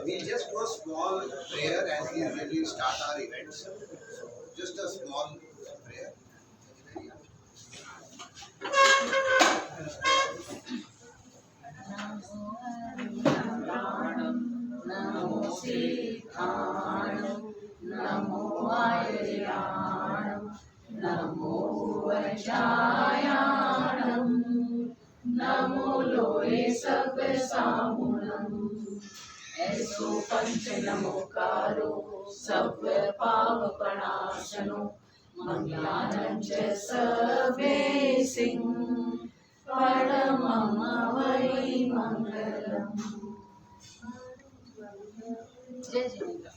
We'll just do a small prayer as we usually start our events. So just a small prayer. नमो सिद्धाणं नमो आर्याणं नमो वज्रायाणं नमो लोये सब साहुणं ऐसो पंच नमोकारो सब पाप प्रणाशनो मंगलानं च सर्वे सिंह परमं वै मंगलम्। जय Jinendra.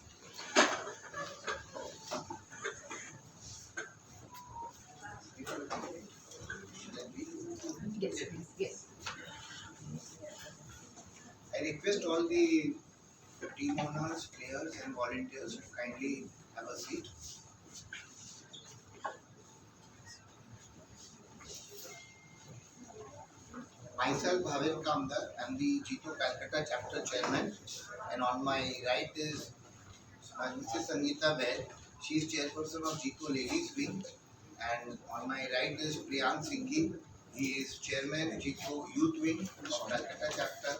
Yes, yes. I request all the team owners, players, and volunteers to kindly have a seat. Myself, Bhavin Kamdar, I am the Jito Kolkata chapter chairman, and on my right is Mrs. Sangeeta Baid. She is chairperson of Jito Ladies Wing, and on my right is Priyank Singhi. He is chairman Jito Youth Wing of Kolkata chapter.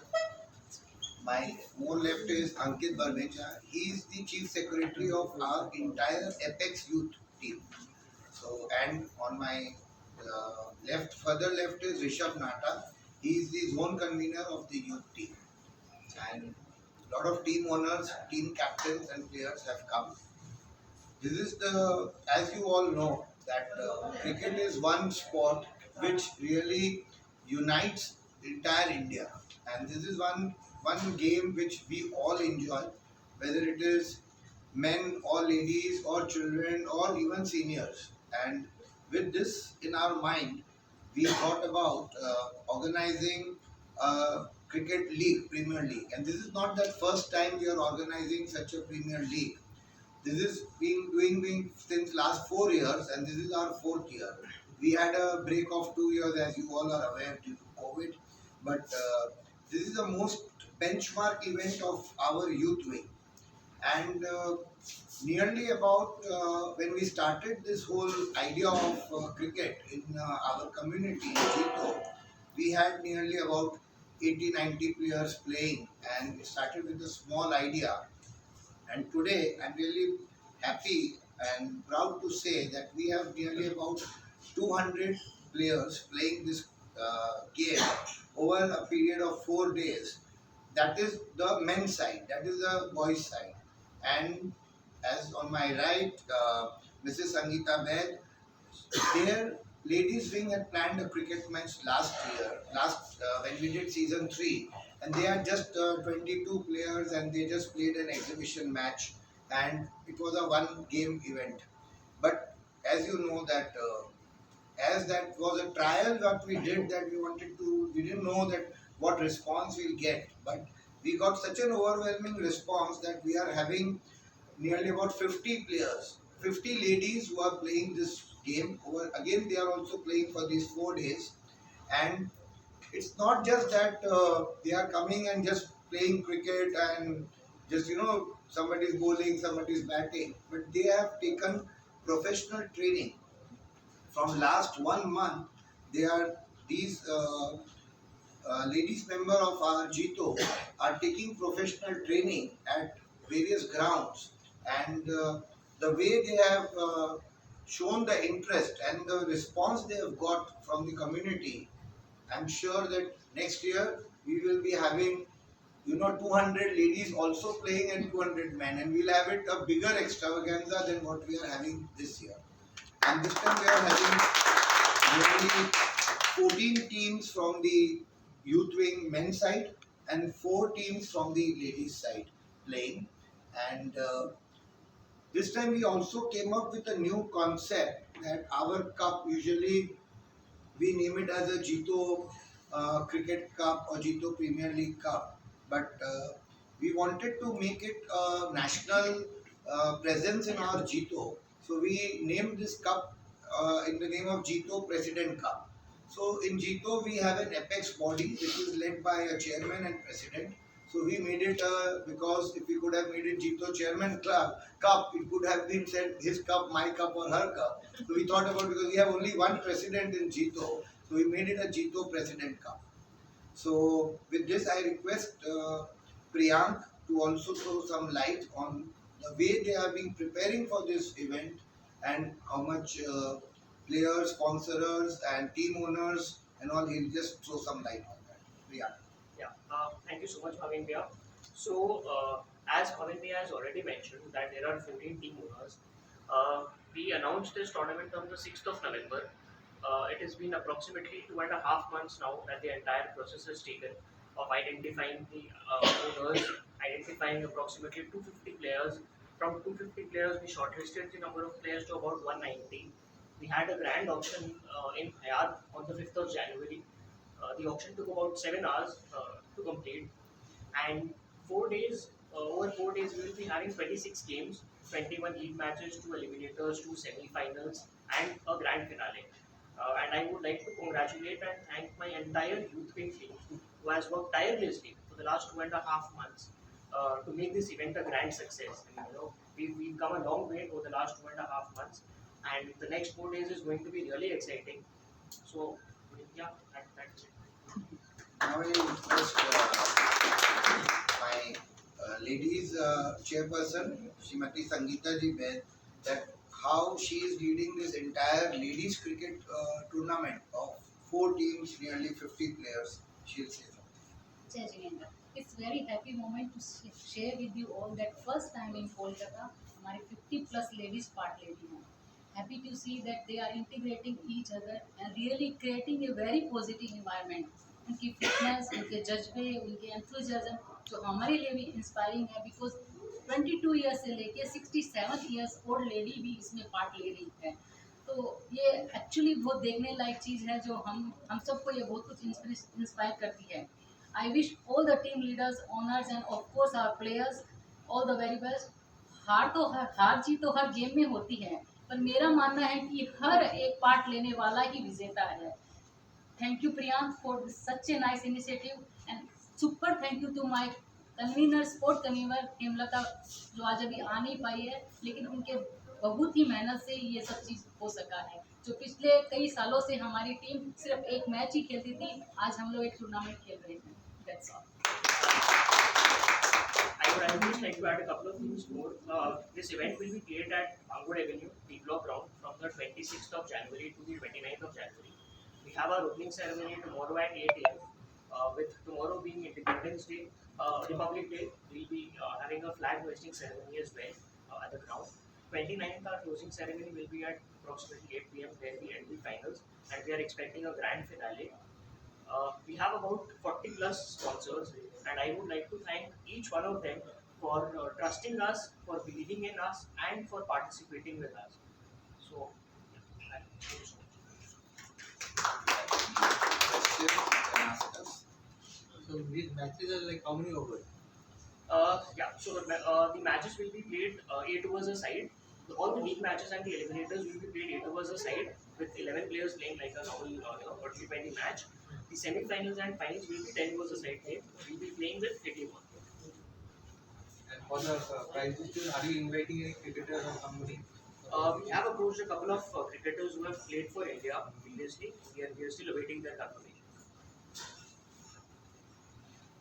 My more left is Ankit Barmecha. He is the chief secretary of our entire Apex Youth team. So, and on my further left is Rishabh Nata. He is the zone convener of the youth team. And a lot of team owners, team captains, and players have come. This is as you all know, that cricket is one sport which really unites entire India, and this is one game which we all enjoy, whether it is men or ladies or children or even seniors. And with this in our mind, we thought about organizing a cricket league, Premier League, and this is not the first time we are organizing such a Premier League. This is been doing since last 4 years, and this is our 4th year. We had a break of 2 years, as you all are aware, due to COVID. But this is the most benchmark event of our youth wing. And nearly about when we started this whole idea of cricket in our community, Jito, we had nearly about 80-90 players playing, and we started with a small idea. And today, I'm really happy and proud to say that we have nearly about 200 players playing this game over a period of 4 days. That is the men's side, that is the boys' side. And as on my right, Mrs. Sangeeta Baid, their ladies wing had planned a cricket match last year, when we did season 3, and they had just 22 players, and they just played an exhibition match, and it was a one game event. But as you know that as that was a trial what we did, that we didn't know that what response we'll get, but we got such an overwhelming response that we are having nearly about 50 players, 50 ladies who are playing this game. Again, they are also playing for these 4 days. And it's not just that they are coming and just playing cricket and just, somebody is bowling, somebody is batting, but they have taken professional training. From last 1 month, they are these ladies member of our Jito are taking professional training at various grounds, and the way they have shown the interest and the response they have got from the community, I'm sure that next year we will be having 200 ladies also playing and 200 men, and we'll have it a bigger extravaganza than what we are having this year. And this time we are having nearly 14 teams from the youth wing men's side and 4 teams from the ladies side playing. And this time we also came up with a new concept, that our cup, usually we name it as a Jito Cricket Cup or Jito Premier League Cup, but we wanted to make it a national presence in our Jito. So we named this cup in the name of Jito President Cup. So in Jito we have an apex body which is led by a chairman and president. So we made it because if we could have made it Jito Chairman Club Cup, it could have been said his cup, my cup, or her cup. So we thought about, because we have only one president in Jito, so we made it a Jito President Cup. So with this, I request Priyank to also throw some light on the way they have been preparing for this event and how much players, sponsors, and team owners and all. He'll just throw some light on that. Priyank. Yeah, thank you so much, Bhavin Bhaiya. So, as Bhavin Bhaiya has already mentioned, that there are 14 team owners. We announced this tournament on the 6th of November. It has been approximately 2.5 months now that the entire process has taken of identifying the owners, identifying approximately 250 players. From 250 players, we shortlisted the number of players to about 190. We had a grand auction in Hayat on the 5th of January. The auction took about 7 hours to complete, and 4 days. Over 4 days, we will be having 26 games, 21 league matches, two eliminators, two semi-finals, and a grand finale. And I would like to congratulate and thank my entire youth wing team who has worked tirelessly for the last 2.5 months to make this event a grand success. And we've come a long way over the last 2.5 months, and the next 4 days is going to be really exciting. So, yeah, that's it. Now I request my ladies chairperson, Srimati Sangeeta Ji Baid, that how she is leading this entire ladies cricket tournament of 4 teams, nearly 50 players. She'll say something. Jai Jinendra. It's very happy moment to share with you all that first time in Kolkata, हमारे 50 plus ladies part ले रही हैं. Happy to see that they are integrating each other and really creating a very positive environment. उनकी fitness, उनके जज्बे, उनके enthusiasm जो हमारे लिए भी इंस्पायरिंग है, बिकॉज 22 ईयर्स से लेके 67 ईयर्स ओल्ड लेडी भी इसमें पार्ट ले रही है. तो ये एक्चुअली बहुत देखने लायक चीज़ है, जो हम सबको ये बहुत कुछ इंस्पायर करती है. I wish all the team leaders, owners and of course our players all the very best. हार जीत तो हर गेम में होती है, पर मेरा मानना है कि हर एक पार्ट लेने वाला ही विजेता है. Thank you Priyank for such a nice initiative, and super thank you to my convener, sport convener Hemlata, जो आज अभी आ नहीं पाई है, लेकिन उनके बहुत ही मेहनत से ये सब चीज़ हो सका है. जो पिछले कई सालों से हमारी टीम सिर्फ एक मैच ही खेलती थी, आज हम लोग एक टूर्नामेंट खेल रहे हैं. That's all. I would just like to add a couple of things more. This event will be played at Bangor Avenue, the block ground, from the 26th of January to the 29th of January. We have our opening ceremony tomorrow at 8 a.m. With tomorrow being Independence Day, Republic Day, we'll be having a flag hoisting ceremony as well at the ground. 29th, our closing ceremony will be at approximately 8 p.m. where we end the finals, and we are expecting a grand finale. We have about 40 plus sponsors, and I would like to thank each one of them for trusting us, for believing in us, and for participating with us. So, thank you so Question you can ask us. So these matches are like how many overs? Yeah, so the matches will be played 8 overs a side. All the league matches and the eliminators will be played 8 overs a side, with 11 players playing like a normal 40-20 match. The semi-finals and finals will be 10 overs a side game. We'll be playing with 81. And for the prize distribution, are you inviting any cricketers or somebody? We have approached a couple of cricketers who have played for India previously. We are still awaiting their confirmation.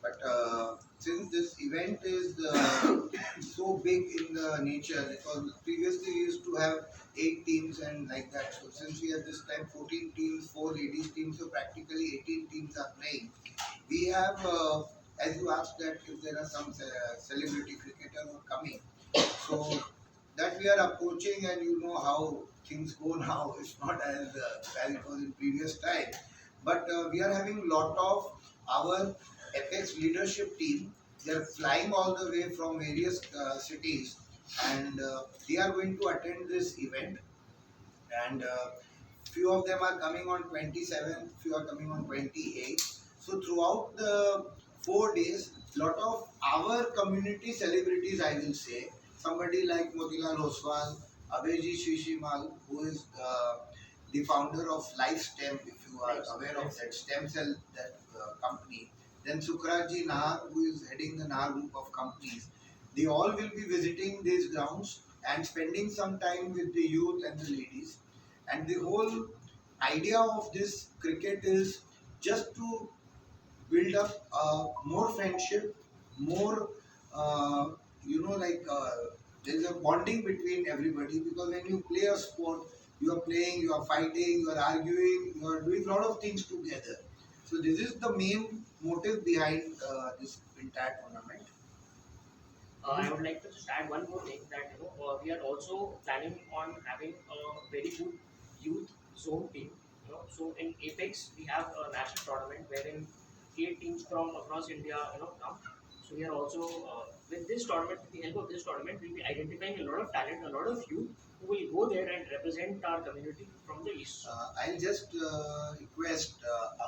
But since this event is so big in the nature, because previously we used to have 8 teams and like that. So since we have this time 14 teams, 4 ladies teams, so practically 18 teams are playing. We have, as you asked, that if there are some celebrity cricketers who are coming, so that we are approaching, and you know how things go now. It's not as it was in previous time, but we are having lot of our Apex leadership team. They are flying all the way from various cities, and they are going to attend this event. And few of them are coming on 27th, few are coming on 28th. So throughout the 4 days, lot of our community celebrities, I will say, somebody like Motilal Oswal, Abhijit Shishimal, who is the founder of Life Stem, if you are aware of that stem cell that company. then Sukraji Nahar, who is heading the Nahar group of companies. They all will be visiting these grounds and spending some time with the youth and the ladies. And the whole idea of this cricket is just to build up more friendship, more, uh, there's a bonding between everybody, because when you play a sport, you are playing, you are fighting, you are arguing, you are doing a lot of things together. So this is the main motive behind this entire tournament. I would like to just add one more thing that we are also planning on having a very good youth zone team. So in Apex we have a national tournament wherein 8 teams from across India come. So we are also with this tournament, with the help of this tournament, we'll be identifying a lot of talent, a lot of youth who will go there and represent our community from the east. I'll just request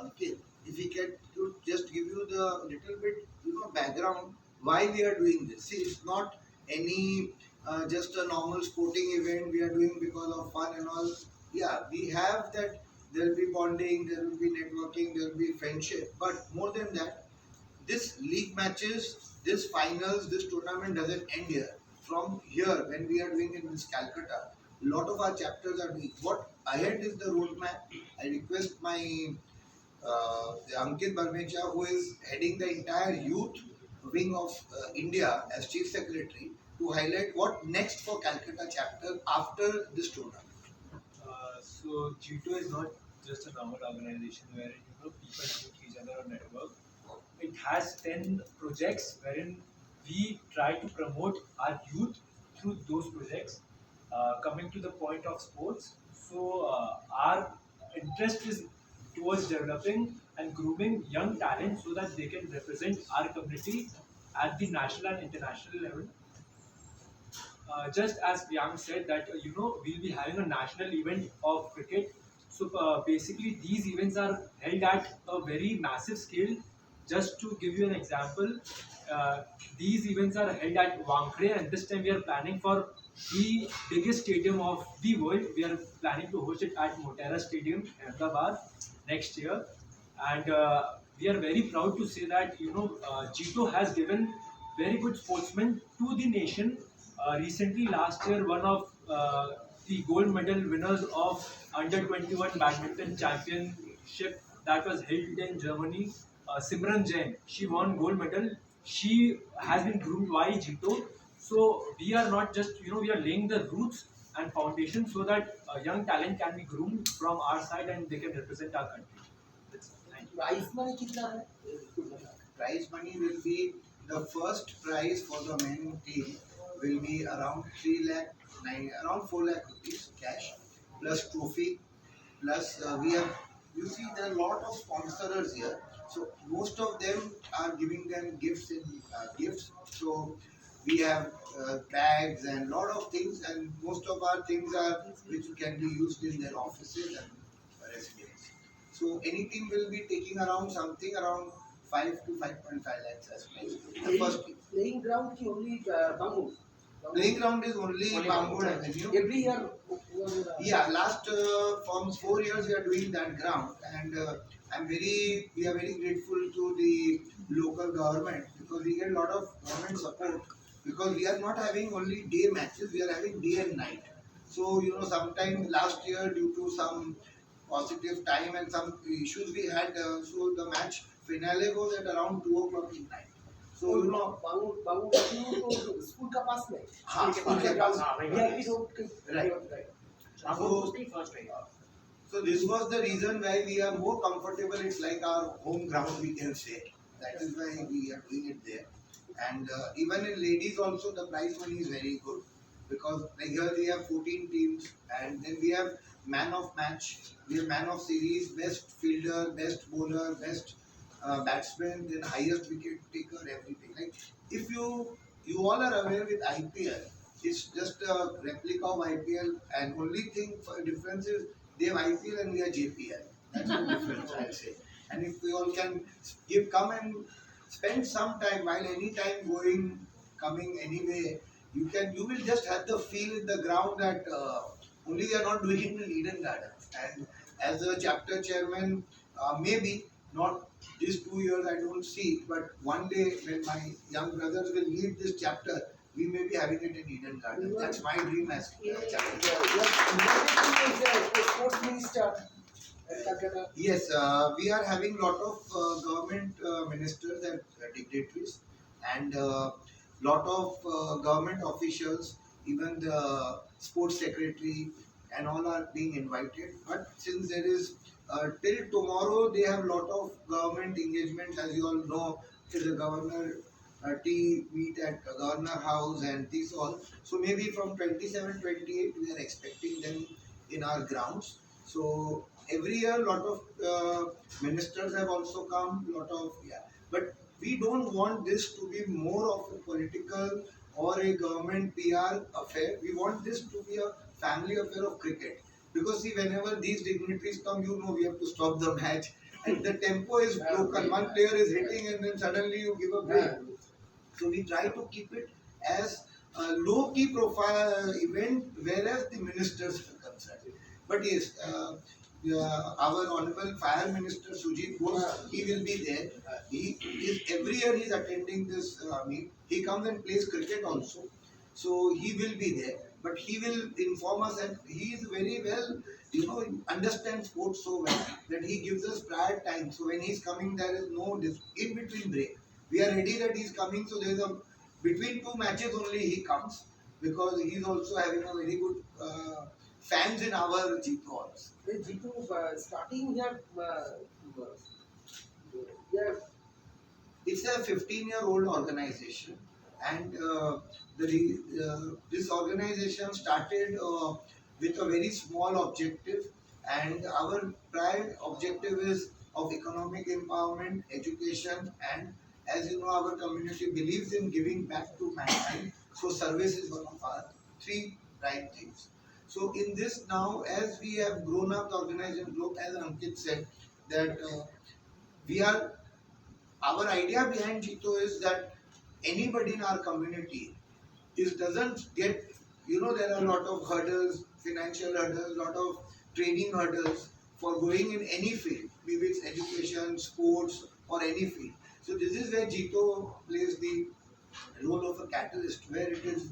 Ankit if he can to just give you the little bit background why we are doing this. See, it's not any just a normal sporting event we are doing because of fun and all. Yeah, we have that. There will be bonding, there will be networking, there will be friendship. But more than that, this league matches, this finals, this tournament doesn't end here. From here, when we are doing in this Calcutta, a lot of our chapters are doing. What ahead is the roadmap. I request my Ankit Barmecha, who is heading the entire youth wing of India as chief secretary, to highlight what next for Calcutta chapter after this tournament. So Jito is not just a normal organization where people meet each other or network. It has 10 projects wherein we try to promote our youth through those projects. Coming to the point of sports, so our interest is towards developing and grooming young talent so that they can represent our community at the national and international level. Just as Priyank said that we'll be having a national event of cricket. So basically these events are held at a very massive scale. Just to give you an example, uh, these events are held at Wangkre, and this time we are planning for the biggest stadium of the world. We are planning to host it at Motera Stadium, Ahmedabad, next year. And we are very proud to say that Jito has given very good sportsmen to the nation. Recently, last year, one of the gold medal winners of under 21 badminton championship that was held in Germany, Simran Jain, she won gold medal. She has been groomed by Jito. So we are not just we are laying the roots and foundation so that young talent can be groomed from our side and they can represent our country. That's it. Thank you. Prize money कितना है? Prize money will be the first prize for the men team will be around 3 lakh, around 4 lakh rupees cash plus trophy plus we have, you see there are a lot of sponsors here, so most of them are giving them gifts in gifts. So we have tags and lot of things, and most of our things are which can be used in their offices and residence. So anything will be taking around something around 5 to 5.5 lakhs as price. The first thing. Playing ground ki only bamboo. Playing ground is only Only Bamboo Bamboo. Avenue. Every year. Yeah, last from 4 years we are doing that ground, and we are very grateful to the local government because we get a lot of government support, because we are not having only day matches, we are having day and night. So sometime last year due to some positive time and some issues we had, so the match finale was at around 2 o'clock in night. So bamboo avenue to school ka paas mein. हाँ, School school ke के paas. Pass. VIP road ke. Right. Bamboo So- was the first right. So this was the reason why we are more comfortable. It's like our home ground, we can say. That is why we are doing it there. And even in ladies also, the prize money is very good, because like here we have 14 teams, and then we have man of match, we have man of series, best fielder, best bowler, best batsman, then highest wicket taker, everything. Like if you all are aware with IPL, it's just a replica of IPL, and only thing for difference is they have IPL and we are JPL. That's the difference, I'll say. And if we all can come and spend some time, while any time going, coming anyway, you will just have the feel in the ground that only we are not doing it in Eden Gardens. And as a chapter chairman, maybe not these 2 years I don't see it, but one day when my young brothers will lead this chapter, we may be having it in Eden Garden. That's my dream as chapter. Sports minister at Kolkata. Yes, we are having lot of government ministers and dignitaries, and lot of government officials, even the sports secretary, and all are being invited. But since there is till tomorrow, they have lot of government engagements. As you all know, is a governor tea meet at Governor House and these all. So maybe from 27, 28, we are expecting them in our grounds. So every year, lot of ministers have also come. Lot of but we don't want this to be more of a political or a government PR affair. We want this to be a family affair of cricket. Because see, whenever these dignitaries come, you know we have to stop the match, and the tempo is broken. One player is hitting, and then suddenly you give a break. So we try to keep it as a low key profile event, whereas the ministers are concerned. But yes, our honorable fire minister Sujit Bose, he will be there. He is every year he is attending this meet. He comes and plays cricket also, so he will be there. But he will inform us, and he is very well, understands sports so well that he gives us prior time. So when he is coming, there is no in between break. We are ready that he is coming. So there is a between two matches only he comes, because he is also having a very good fans in our Jito also. The Jito starting here, yeah, It's a 15-year-old organization, and this organization started with a very small objective, and our prime objective is of economic empowerment, education, and as you know, our community believes in giving back to mankind. So service is one of our three prime things. So in this now, as we have grown up, the organization group, as Ankit said, that we are our idea behind Jito is that anybody in our community doesn't get, there are a lot of hurdles, financial hurdles, lot of training hurdles for going in any field, maybe it's education, sports, or any field. So this is where Jito plays the role of a catalyst, where it is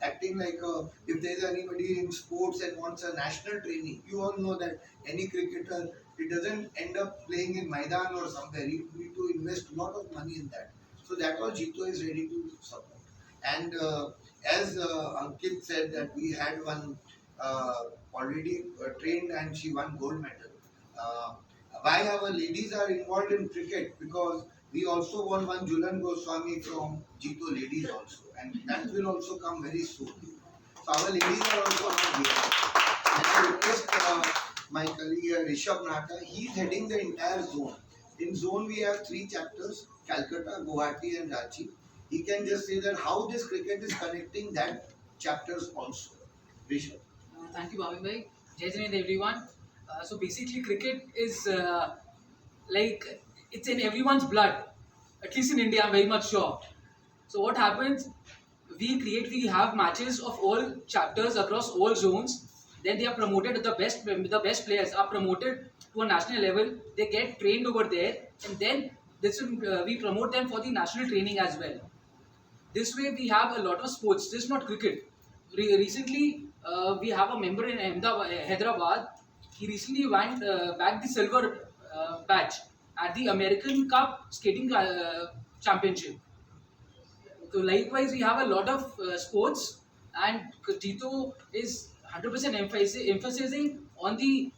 acting like if there is anybody in sports and wants a national training, you all know that any cricketer, it doesn't end up playing in Maidan or somewhere. You need to invest a lot of money in that. So that all Jito is ready to support. And as Ankit said that we had one already trained and she won gold medal. Uh, why our ladies are involved in cricket? Because we also won one Julan Goswami from Jito ladies also, and that will also come very soon. So our ladies are also not here. And I request my colleague Rishabh Nata, he is heading the entire zone. In zone we have three chapters: Calcutta, Guwahati, and Ranchi. He can just say that how this cricket is connecting that chapters also. Rishabh. Thank you, Bhavin bhai. Jai Hind, everyone. So basically, cricket is like it's in everyone's blood. At least in India, I'm very much sure. So what happens? We have matches of all chapters across all zones. Then they are promoted. The best players are promoted to a national level. They get trained over there, and then we promote them for the national training as well. This way, we have a lot of sports, just not cricket. Recently, we have a member in Hyderabad. He recently won back the silver badge at the American Cup Skating Championship. So, likewise, we have a lot of sports, and Jito is 100% emphasizing on the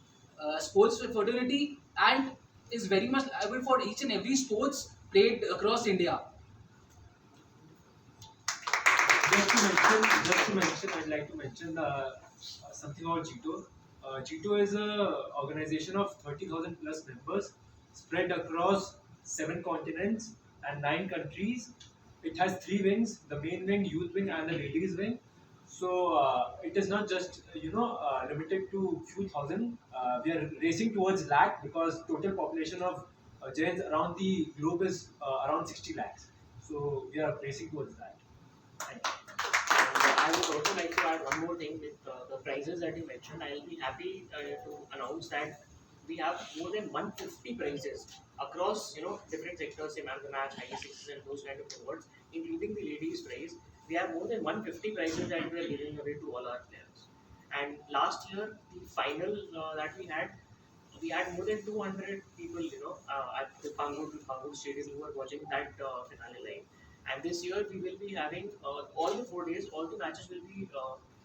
sports fraternity and is very much liable for each and every sports played across India. I'd like to mention something about Jito. Jito is a organization of 30,000 plus members spread across 7 continents and 9 countries. It has 3 wings: the main wing, youth wing, and the ladies wing. So it is not just limited to few thousand. We are racing towards lakh, because total population of Jains around the globe is around 60 lakhs. So we are racing towards that. Thank you. I would also like to add one more thing with the prizes that you mentioned. I'll be happy to announce that we have more than 150 prizes across different sectors, say man of the match, high sixes, and those kind of awards, including the ladies prize. We have more than 150 prizes that we are giving away to all our players. And last year, the final that we had more than 200 people, at the Pangur Stadium who were watching that finale live. And this year we will be having all the 4 days, all the matches will be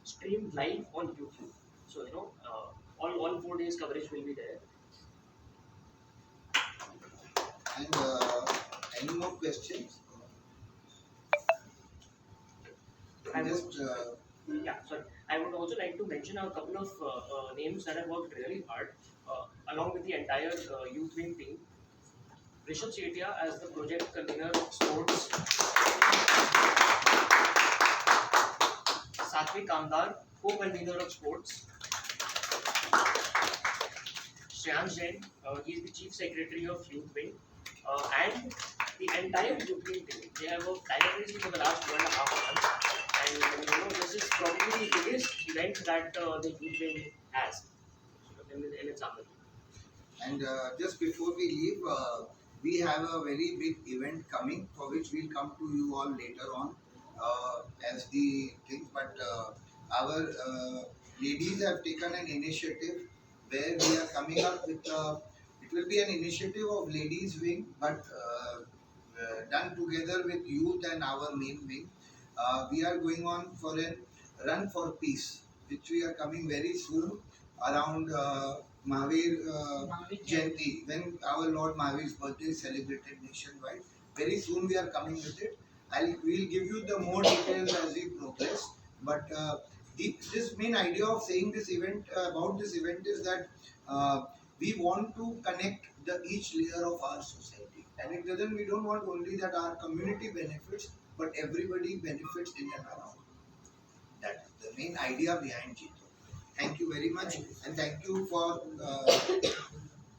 streamed live on YouTube. So all 4 days coverage will be there. And any more questions? I would, Just yeah, sorry. I would also like to mention a couple of names that have worked really hard along with the entire youth wing team. Rishabh Setia as the project convener of sports, Satvik Kamdar, co-convener of sports, Shyam Jain, he is the chief secretary of youth wing, and the entire youth wing team. They have worked tirelessly for the last 1.5 months, and this is probably the biggest event that the youth wing has in its army. And just before we leave, we have a very big event coming for which we'll come to you all later on as the thing. But our ladies have taken an initiative where we are coming up with. It will be an initiative of ladies wing, but done together with youth and our main wing. We are going on for a run for peace, which we are coming very soon around Mahavir Jayanti, when our Lord Mahavir's birthday is celebrated nationwide. Very soon we are coming with it. We'll give you the more details as we progress. But this main idea of saying this event about this event is that we want to connect each layer of our society, and it doesn't. We don't want only that our community benefits, but everybody benefits in and around. That is the main idea behind Jito. Thank you very much, and thank you for